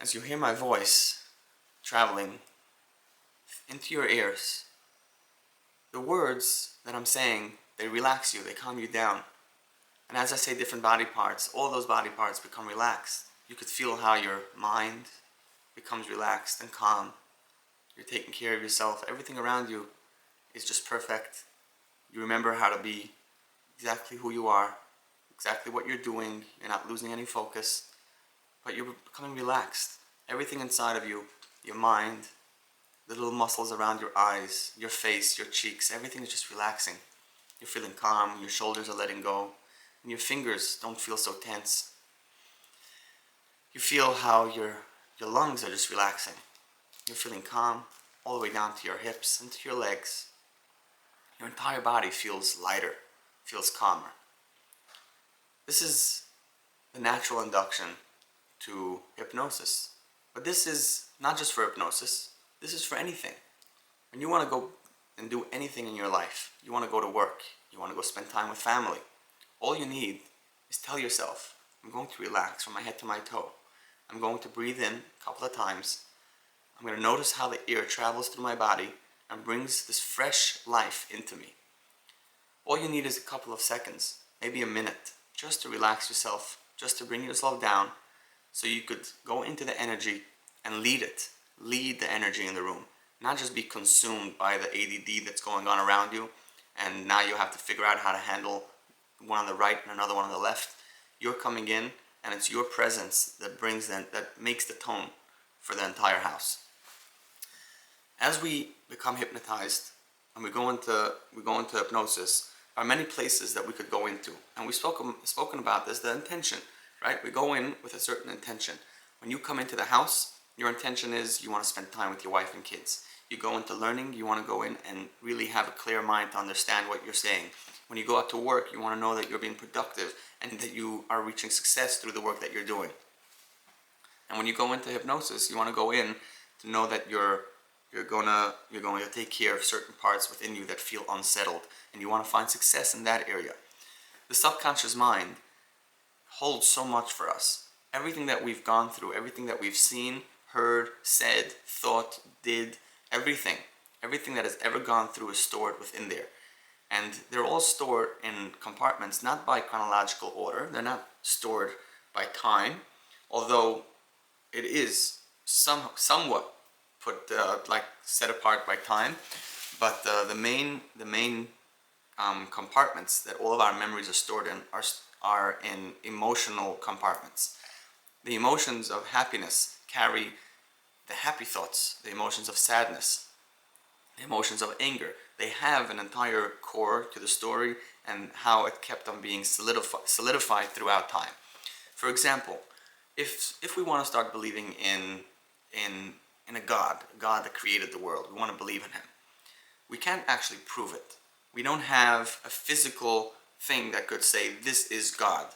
as you hear my voice traveling into your ears, the words that I'm saying, they relax you, they calm you down. And as I say different body parts, all those body parts become relaxed. You could feel how your mind becomes relaxed and calm. You're taking care of yourself. Everything around you is just perfect. You remember how to be exactly who you are, exactly what you're doing. You're not losing any focus, but you're becoming relaxed. Everything inside of you, your mind, the little muscles around your eyes, your face, your cheeks, everything is just relaxing. You're feeling calm, your shoulders are letting go, and your fingers don't feel so tense. You feel how your lungs are just relaxing. You're feeling calm all the way down to your hips and to your legs. Your entire body feels lighter, feels calmer. This is the natural induction to hypnosis. But this is not just for hypnosis, this is for anything. When you want to go and do anything in your life, you want to go to work, you want to go spend time with family, all you need is tell yourself, I'm going to relax from my head to my toe. I'm going to breathe in a couple of times. I'm going to notice how the air travels through my body and brings this fresh life into me. All you need is a couple of seconds, maybe a minute, just to relax yourself, just to bring yourself down, so you could go into the energy and lead it. Lead the energy in the room. Not just be consumed by the ADD that's going on around you, and now you have to figure out how to handle one on the right and another one on the left. You're coming in, and it's your presence that makes the tone for the entire house. As we become hypnotized and we go into hypnosis, there are many places that we could go into, and we've spoken about this, the intention, right? We go in with a certain intention. When you come into the house, your intention is you want to spend time with your wife and kids. You go into learning, you want to go in and really have a clear mind to understand what you're saying. When you go out to work, you want to know that you're being productive and that you are reaching success through the work that you're doing. And when you go into hypnosis, you want to go in to know that you're going to take care of certain parts within you that feel unsettled, and you want to find success in that area. The subconscious mind holds so much for us. Everything that we've gone through, everything that we've seen, heard, said, thought, did, everything that has ever gone through is stored within there. And they're all stored in compartments, not by chronological order. They're not stored by time, although it is somewhat put set apart by time. But the main compartments that all of our memories are stored in are in emotional compartments. The emotions of happiness carry the happy thoughts. The emotions of sadness, the emotions of anger, they have an entire core to the story and how it kept on being solidified throughout time. For example, if we want to start believing in a God that created the world, we want to believe in Him. We can't actually prove it. We don't have a physical thing that could say this is God.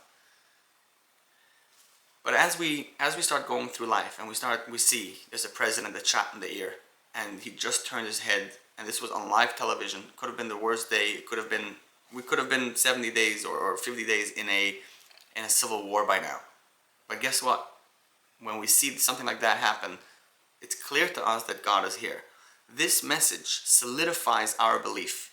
But as we start going through life and we see there's a president that's shot in the ear and he just turned his head, and this was on live television. Could have been the worst day. We could have been 70 days or 50 days in a civil war by now. But guess what? When we see something like that happen, it's clear to us that God is here. This message solidifies our belief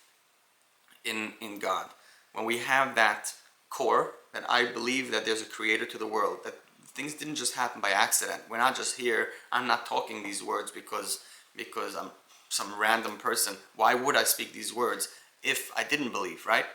in God. When we have that core, that I believe that there's a creator to the world, that things didn't just happen by accident. We're not just here. I'm not talking these words because I'm some random person. Why would I speak these words if I didn't believe, right?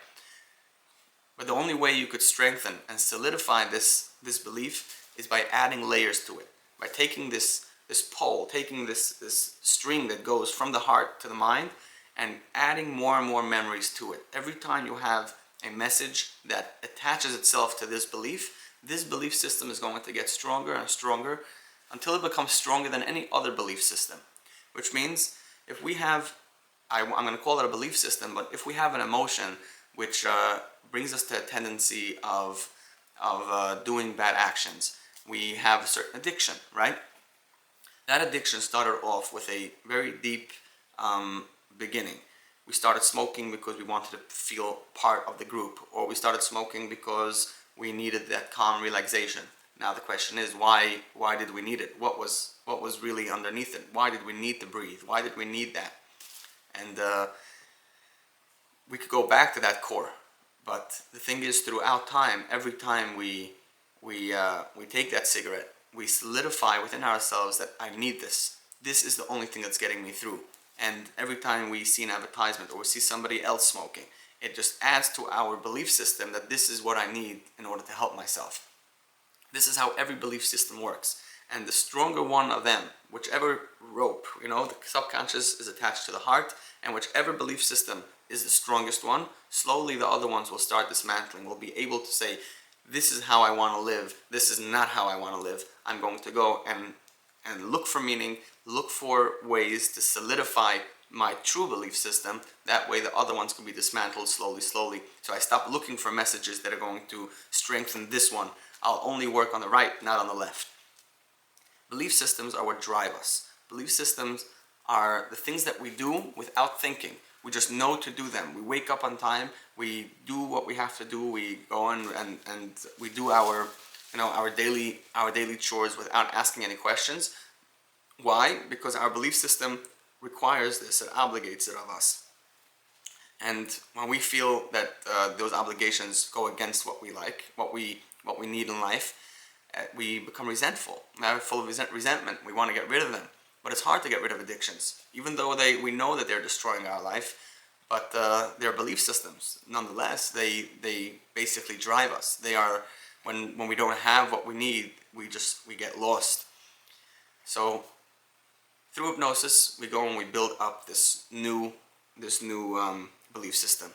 But the only way you could strengthen and solidify this belief is by adding layers to it. By taking this pole, taking this string that goes from the heart to the mind and adding more and more memories to it. Every time you have a message that attaches itself to this belief system is going to get stronger and stronger until it becomes stronger than any other belief system. Which means if we have, I'm going to call it a belief system, but if we have an emotion which brings us to a tendency of doing bad actions, we have a certain addiction, right? That addiction started off with a very deep beginning. We started smoking because we wanted to feel part of the group, or we started smoking because we needed that calm relaxation. Now the question is, why did we need it? What was really underneath it? Why did we need to breathe? Why did we need that? And we could go back to that core, but the thing is, throughout time, every time we take that cigarette, we solidify within ourselves that I need this. This is the only thing that's getting me through. And every time we see an advertisement or we see somebody else smoking, it just adds to our belief system that this is what I need in order to help myself. This is how every belief system works. And the stronger one of them, whichever rope, the subconscious is attached to the heart, and whichever belief system is the strongest one, slowly the other ones will start dismantling. We'll be able to say, this is how I want to live, this is not how I want to live. I'm going to go and look for meaning, look for ways to solidify my true belief system. That way the other ones can be dismantled slowly. So I stop looking for messages that are going to strengthen this one. I'll only work on the right, not on the left. Belief systems are what drive us. Belief systems are the things that we do without thinking. We just know to do them. We wake up on time, we do what we have to do, we go in and we do our daily chores without asking any questions. Why? Because our belief system requires this, it obligates it of us. And when we feel that those obligations go against what we like, what we need in life, we become resentful. We're full of resentment. We want to get rid of them. But it's hard to get rid of addictions, even though we know that they're destroying our life. But they're belief systems. Nonetheless, they basically drive us. They are, when we don't have what we need, we get lost. So through hypnosis, we go and we build up this new belief system.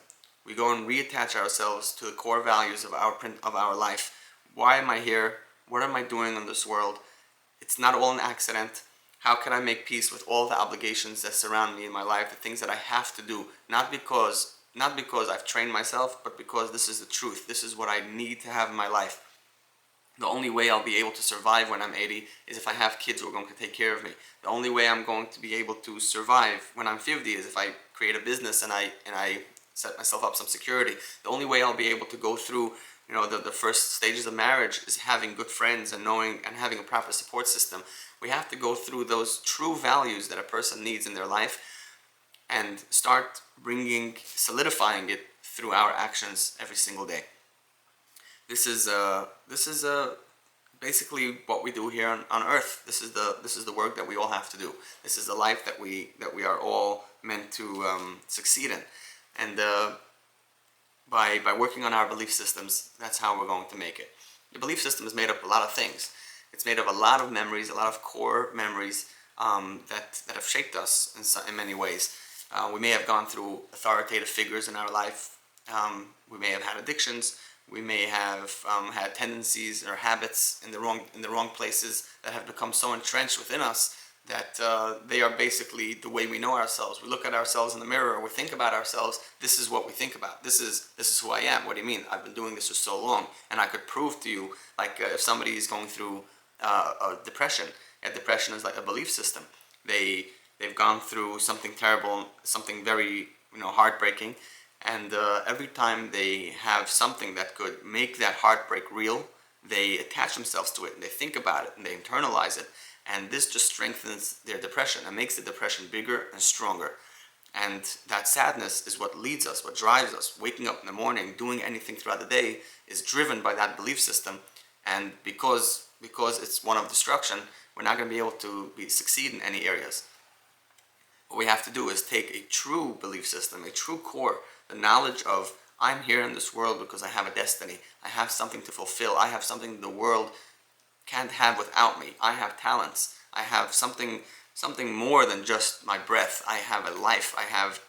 We go and reattach ourselves to the core values of our life. Why am I here? What am I doing in this world? It's not all an accident. How can I make peace with all the obligations that surround me in my life, the things that I have to do, not because I've trained myself, but because this is the truth. This is what I need to have in my life. The only way I'll be able to survive when I'm 80 is if I have kids who are going to take care of me. The only way I'm going to be able to survive when I'm 50 is if I create a business and I set myself up some security. The only way I'll be able to go through the first stages of marriage is having good friends and knowing and having a proper support system. We have to go through those true values that a person needs in their life and start solidifying it through our actions every single day. This is basically what we do here on Earth. This is the work that we all have to do. This is the life that we are all meant to succeed in. And by working on our belief systems, that's how we're going to make it. The belief system is made up of a lot of things. It's made of a lot of memories, a lot of core memories that have shaped us in many ways. We may have gone through authoritative figures in our life. We may have had addictions. We may have had tendencies or habits in the wrong places that have become so entrenched within us that they are basically the way we know ourselves. We look at ourselves in the mirror, or we think about ourselves. This is what we think about. This is who I am. What do you mean? I've been doing this for so long, and I could prove to you, if somebody is going through a depression is like a belief system. They've gone through something terrible, something very heartbreaking, and every time they have something that could make that heartbreak real, they attach themselves to it and they think about it and they internalize it, and this just strengthens their depression and makes the depression bigger and stronger. And that sadness is what leads us, what drives us. Waking up in the morning, doing anything throughout the day is driven by that belief system, and because it's one of destruction, we're not going to be able to succeed in any areas. What we have to do is take a true belief system, a true core, the knowledge of I'm here in this world because I have a destiny. I have something to fulfill. I have something the world can't have without me. I have talents. I have something more than just my breath. I have a life. I have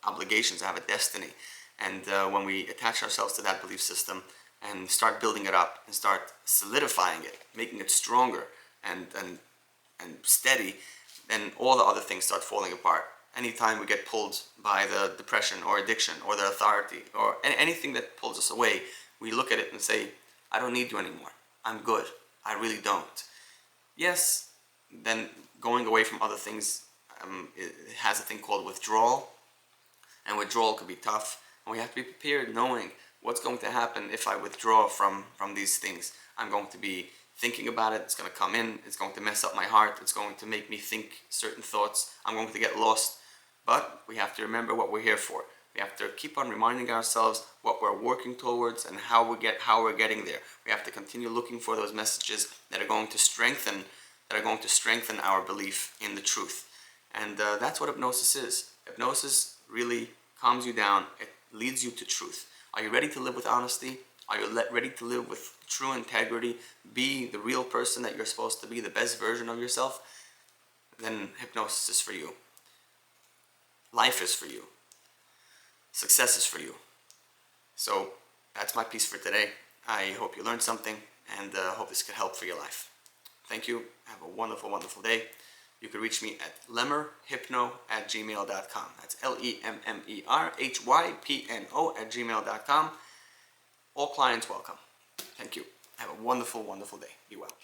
obligations. I have a destiny. And when we attach ourselves to that belief system and start building it up and start solidifying it, making it stronger and steady, then all the other things start falling apart. Anytime we get pulled by the depression or addiction or the authority or anything that pulls us away, we look at it and say, I don't need you anymore. I'm good. I really don't. Yes, then going away from other things, it has a thing called withdrawal. And withdrawal could be tough. And we have to be prepared knowing what's going to happen if I withdraw from these things. I'm going to be thinking about it. It's going to come in. It's going to mess up my heart. It's going to make me think certain thoughts. I'm going to get lost. But we have to remember what we're here for. We have to keep on reminding ourselves what we're working towards and how we're getting there. We have to continue looking for those messages that are going to strengthen our belief in the truth. And that's what hypnosis is. Hypnosis really calms you down. It leads you to truth. Are you ready to live with honesty? Are you ready to live with true integrity? Be the real person that you're supposed to be, the best version of yourself? Then hypnosis is for you. Life is for you. Success is for you. So that's my piece for today. I hope you learned something, and hope this could help for your life. Thank you. Have a wonderful, wonderful day. You can reach me at lemmerhypno@gmail.com. That's lemmerhypno@gmail.com. All clients welcome. Thank you. Have a wonderful, wonderful day. Be well.